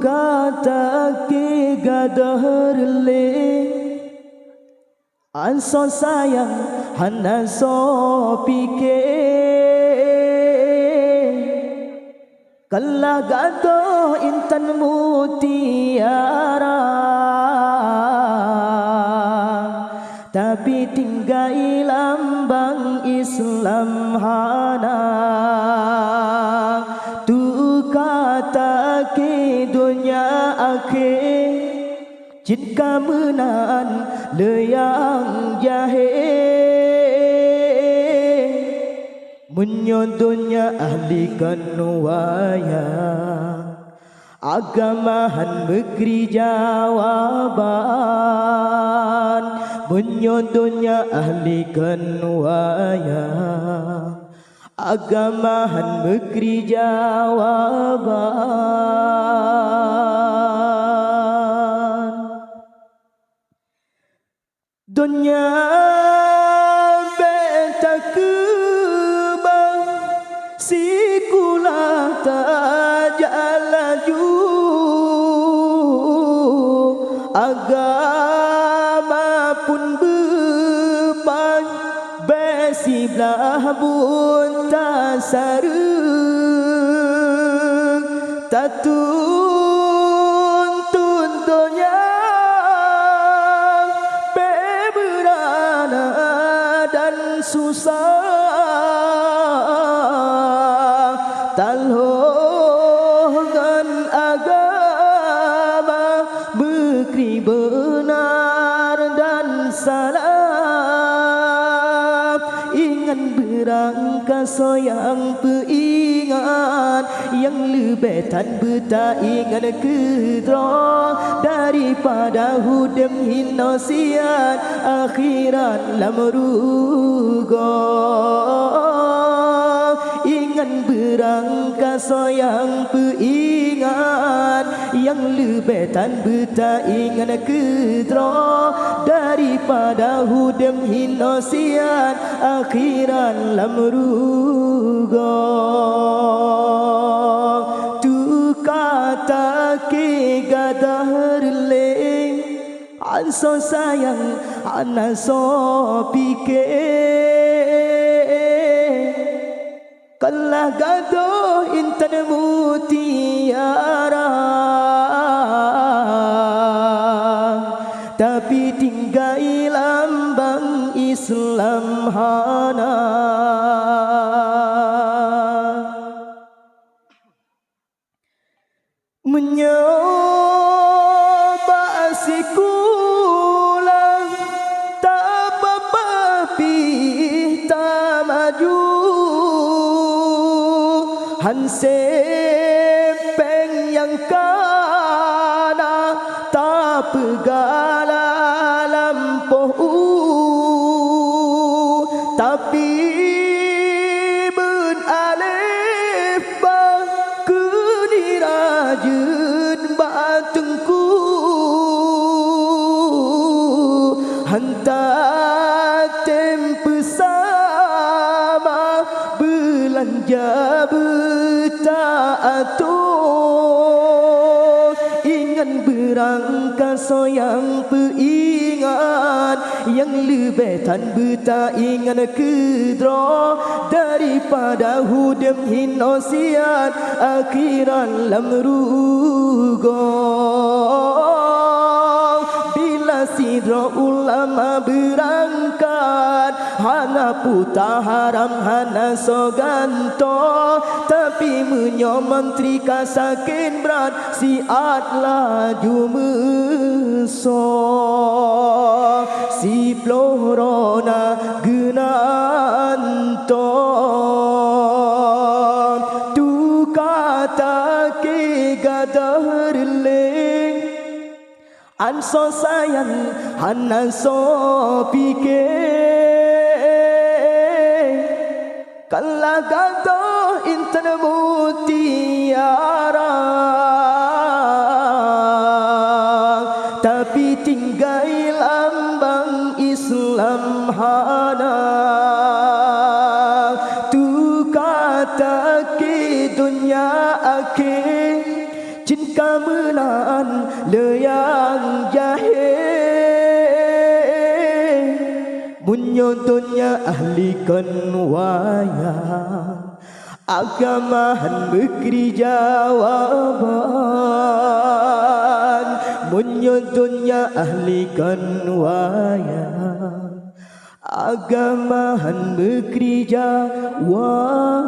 kata ke gadar le anso sayang hana so pike kala gado intan mutiara tapi tinggal lambang Islam hana tu kata ke dunia akhir jika menan leyang jahe menyontohnya ahli kenuaya agamahan negeri jawaban menyontohnya ahli kenuaya agamahan negeri jawaban dunia beta kebang sikulah tajalaju agama pun beban besi belah pun tak sarung tak tuntun dunia beberana dan susah talongan agama bekri benar dan salah ingat berangkat soyang peingat yang lebetan beta ingat kedra daripada hudem hinosian akhirat lamrugo ingat berangkat soyang peingat yang lebetan beta ingat kedra daripada hudem hinosian akhirat lamrugo tu kata ke gadar le anso sayang ana so pikir kalah gado intan mutiara tapi tinggal lambang Islam hana menyoba sikulah tak apa-apa tak maju hansepeng yang kana tak pegala lampuh tapi ben alif ba kunirajun batengku hantar tempe sama belanja atur ingat berangkat soyang peingat yang lebetan beta ingat kedra daripada hudem hinosian akhiran lamrugo bila sidra ulama berangkat hana puta haram hana soganto tapi menyo menteri kasakin berat siat laju meso si plorona genanto tu kata ke gadar leng anso sayang hana so pikir kala gado intan mutiara tapi tinggal lambang Islam hana tu kata ke dunia akhir Jin kemenan leyang jahil Munyontonnya ahli wayang Agamahan bekri jawaban Munyontonnya ahli wayang Agamahan bekri jawaban